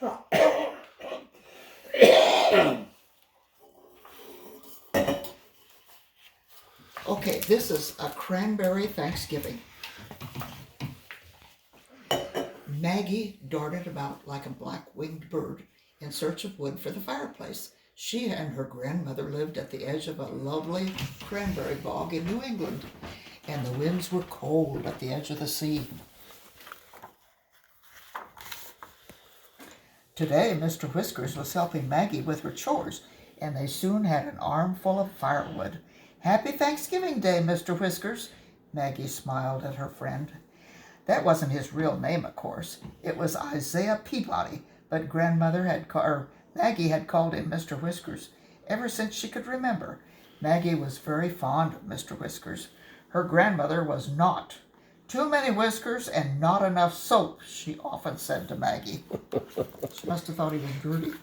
Okay, this is a cranberry Thanksgiving. Maggie darted about like a black-winged bird in search of wood for the fireplace. She and her grandmother lived at the edge of a lovely cranberry bog in New England, and the winds were cold at the edge of the sea. Today, Mr. Whiskers was helping Maggie with her chores, and they soon had an armful of firewood. "Happy Thanksgiving Day, Mr. Whiskers," Maggie smiled at her friend. That wasn't his real name, of course. It was Isaiah Peabody, but Maggie had called him Mr. Whiskers ever since she could remember. Maggie was very fond of Mr. Whiskers. Her grandmother was not. "Too many whiskers and not enough soap," she often said to Maggie. She must have thought he was dirty.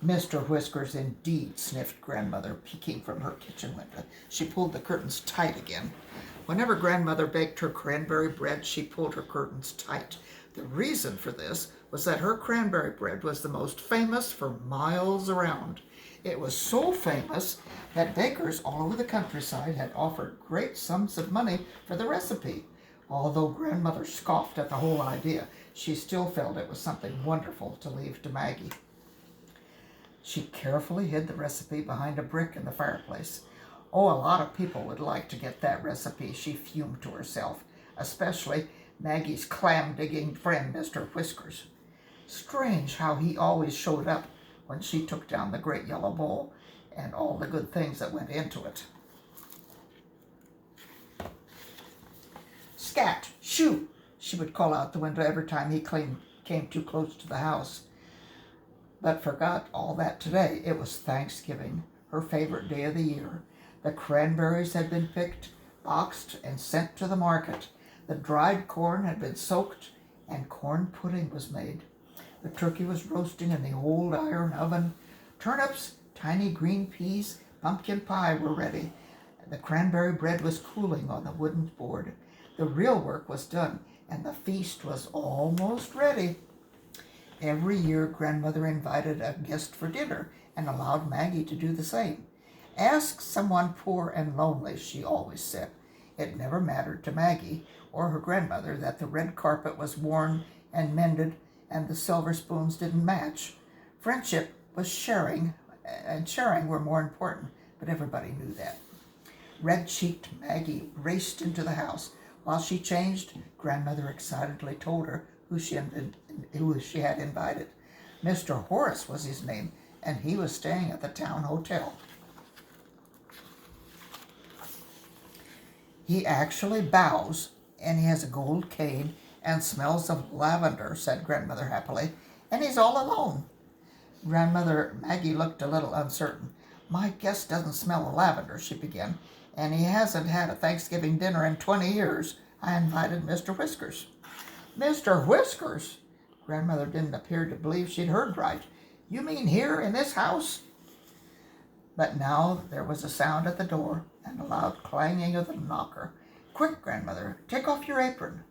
"Mr. Whiskers, indeed," sniffed Grandmother, peeking from her kitchen window. She pulled the curtains tight again. Whenever Grandmother baked her cranberry bread, she pulled her curtains tight. The reason for this was that her cranberry bread was the most famous for miles around. It was so famous that bakers all over the countryside had offered great sums of money for the recipe. Although Grandmother scoffed at the whole idea, she still felt it was something wonderful to leave to Maggie. She carefully hid the recipe behind a brick in the fireplace. "Oh, a lot of people would like to get that recipe," she fumed to herself, "especially Maggie's clam-digging friend, Mr. Whiskers. Strange how he always showed up when she took down the great yellow bowl and all the good things that went into it." "Scat! Shoo!" she would call out the window every time he came too close to the house. But forgot all that today. It was Thanksgiving, her favorite day of the year. The cranberries had been picked, boxed, and sent to the market. The dried corn had been soaked, and corn pudding was made. The turkey was roasting in the old iron oven. Turnips, tiny green peas, pumpkin pie were ready. The cranberry bread was cooling on the wooden board. The real work was done, and the feast was almost ready. Every year, Grandmother invited a guest for dinner and allowed Maggie to do the same. "Ask someone poor and lonely," she always said. It never mattered to Maggie or her grandmother that the red carpet was worn and mended and the silver spoons didn't match. Friendship was sharing, and sharing were more important, but everybody knew that. Red-cheeked Maggie raced into the house. While she changed, Grandmother excitedly told her who she had invited. Mr. Horace was his name, and he was staying at the town hotel. "He actually bows, and he has a gold cane and smells of lavender," said Grandmother happily, "and he's all alone." Maggie looked a little uncertain. "My guest doesn't smell of lavender," she began, "and he hasn't had a Thanksgiving dinner in 20 years. I invited Mr. Whiskers." "Mr. Whiskers?" Grandmother didn't appear to believe she'd heard right. "You mean here in this house?" But now there was a sound at the door and a loud clanging of the knocker. "Quick, Grandmother, take off your apron."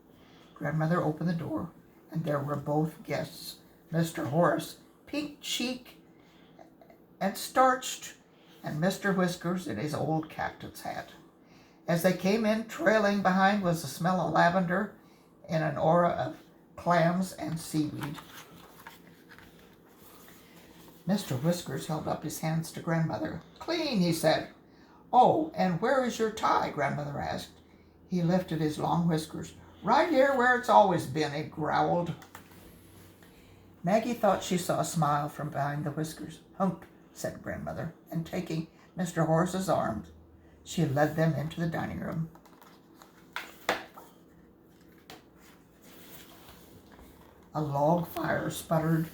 Grandmother opened the door, and there were both guests. Mr. Horace, pink-cheeked and starched, and Mr. Whiskers in his old captain's hat. As they came in, trailing behind was the smell of lavender and an aura of clams and seaweed. Mr. Whiskers held up his hands to Grandmother. "Clean," he said. "Oh, and where is your tie?" Grandmother asked. He lifted his long whiskers. "Right here where it's always been," he growled. Maggie thought she saw a smile from behind the whiskers. "Hump," said Grandmother, and taking Mr. Horace's arm, she led them into the dining room. A log fire sputtered,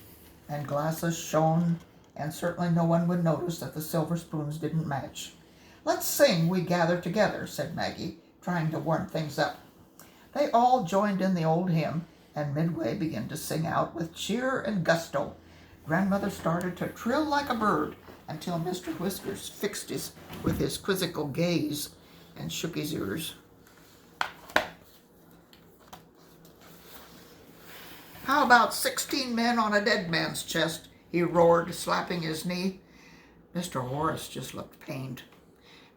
and glasses shone, and certainly no one would notice that the silver spoons didn't match. "Let's sing 'We Gather Together,'" said Maggie, trying to warm things up. They all joined in the old hymn, and midway began to sing out with cheer and gusto. Grandmother started to trill like a bird until Mr. Whiskers fixed with his quizzical gaze and shook his ears. How about 16 men on a dead man's chest? He roared, slapping his knee. Mr. Horace just looked pained.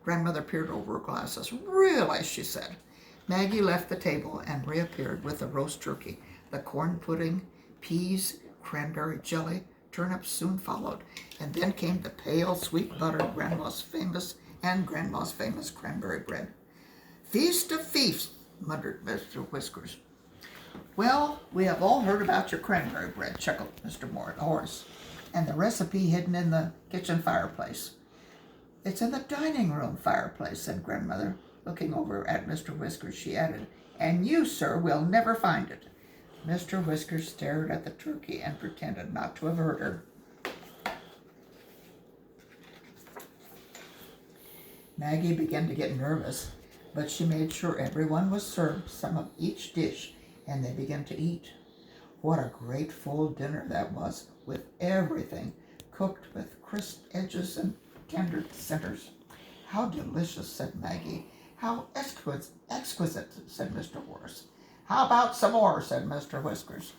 Grandmother peered over her glasses. Really, she said. Maggie left the table and reappeared with the roast turkey, the corn pudding, peas, cranberry jelly. Turnips soon followed, and then came the pale, sweet butter Grandma's famous cranberry bread. Feast of feasts, muttered Mr. Whiskers. Well, we have all heard about your cranberry bread, chuckled Mr. Horace, and the recipe hidden in the kitchen fireplace. It's in the dining room fireplace, said Grandmother. Looking over at Mr. Whiskers, she added, and you, sir, will never find it. Mr. Whiskers stared at the turkey and pretended not to have heard her. Maggie began to get nervous, but she made sure everyone was served some of each dish, and they began to eat. What a great full dinner that was, with everything cooked with crisp edges and tender centers. How delicious, said Maggie. How exquisite, said Mr. Horace. How about some more, said Mr. Whiskers.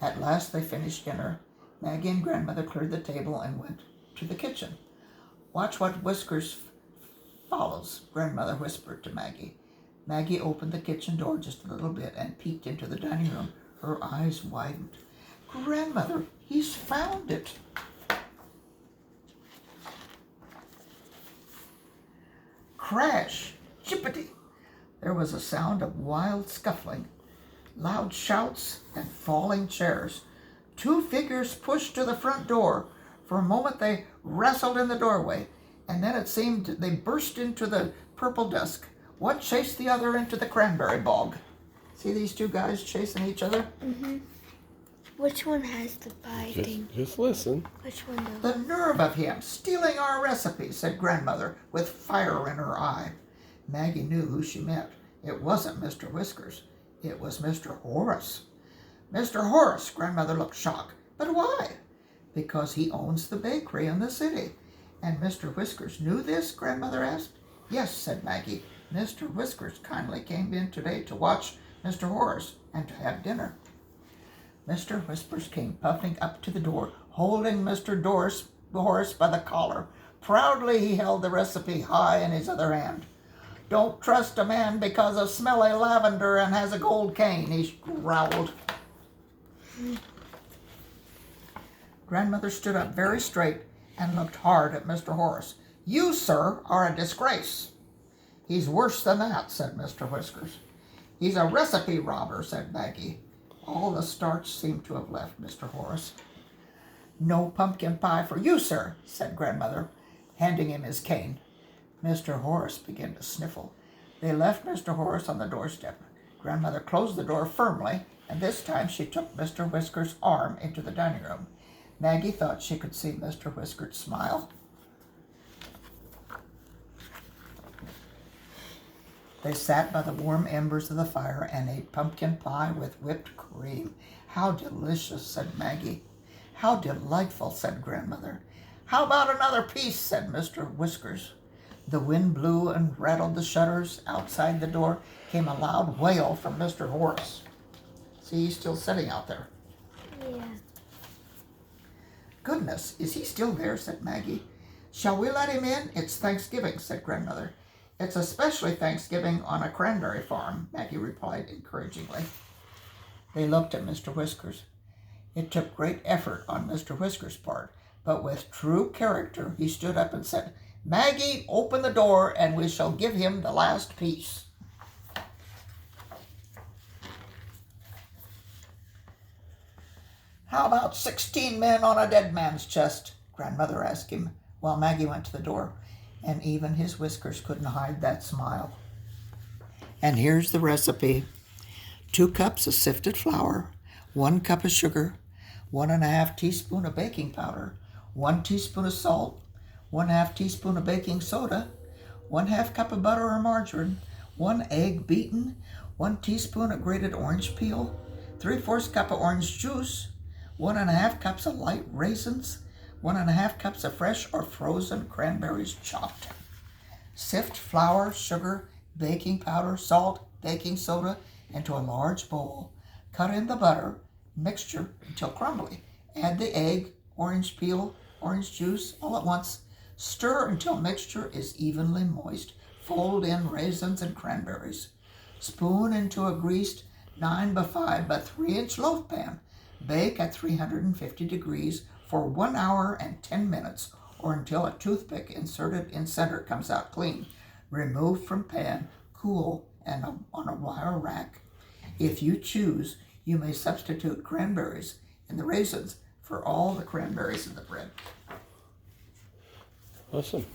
At last they finished dinner. Maggie and Grandmother cleared the table and went to the kitchen. Watch what Whiskers follows, Grandmother whispered to Maggie. Maggie opened the kitchen door just a little bit and peeked into the dining room. Her eyes widened. Grandmother, he's found it. Crash! Chippity! There was a sound of wild scuffling, loud shouts, and falling chairs. Two figures pushed to the front door. For a moment they wrestled in the doorway, and then it seemed they burst into the purple dusk. One chased the other into the cranberry bog. See these two guys chasing each other? Mm-hmm. Which one has the pie thing? Just listen. Which one though? The nerve of him, stealing our recipe, said Grandmother, with fire in her eye. Maggie knew who she meant. It wasn't Mr. Whiskers. It was Mr. Horace. Mr. Horace, Grandmother looked shocked. But why? Because he owns the bakery in the city. And Mr. Whiskers knew this, Grandmother asked. Yes, said Maggie. Mr. Whiskers kindly came in today to watch Mr. Horace and to have dinner. Mr. Whiskers came puffing up to the door, holding Mr. Horace by the collar. Proudly he held the recipe high in his other hand. Don't trust a man because of smelly lavender and has a gold cane, he growled. Grandmother stood up very straight and looked hard at Mr. Horace. You, sir, are a disgrace. He's worse than that, said Mr. Whiskers. He's a recipe robber, said Maggie. All the starch seemed to have left Mr. Horace. No pumpkin pie for you, sir, said Grandmother, handing him his cane. Mr. Horace began to sniffle. They left Mr. Horace on the doorstep. Grandmother closed the door firmly, and this time she took Mr. Whiskers' arm into the dining room. Maggie thought she could see Mr. Whiskers smile. They sat by the warm embers of the fire and ate pumpkin pie with whipped cream. How delicious, said Maggie. How delightful, said Grandmother. How about another piece, said Mr. Whiskers. The wind blew and rattled the shutters. Outside the door came a loud wail from Mr. Horace. See, he's still sitting out there. Yeah. Goodness, is he still there, said Maggie. Shall we let him in? It's Thanksgiving, said Grandmother. It's especially Thanksgiving on a cranberry farm, Maggie replied encouragingly. They looked at Mr. Whiskers. It took great effort on Mr. Whiskers' part, but with true character he stood up and said, Maggie, open the door and we shall give him the last piece. How about 16 men on a dead man's chest? Grandmother asked him while Maggie went to the door, and even his whiskers couldn't hide that smile. And here's the recipe. 2 cups of sifted flour, 1 cup of sugar, 1½ teaspoon of baking powder, 1 teaspoon of salt, 1/2 teaspoon of baking soda, 1/2 cup of butter or margarine, 1 egg beaten, 1 teaspoon of grated orange peel, 3/4 cup of orange juice, 1½ cups of light raisins, 1½ cups of fresh or frozen cranberries chopped. Sift flour, sugar, baking powder, salt, baking soda into a large bowl. Cut in the butter mixture until crumbly. Add the egg, orange peel, orange juice all at once. Stir until mixture is evenly moist. Fold in raisins and cranberries. Spoon into a greased 9 by 5 by 3-inch loaf pan. Bake at 350 degrees for 1 hour and 10 minutes, or until a toothpick inserted in center comes out clean. Remove from pan, cool, and on a wire rack. If you choose, you may substitute cranberries in the raisins for all the cranberries in the bread. Awesome.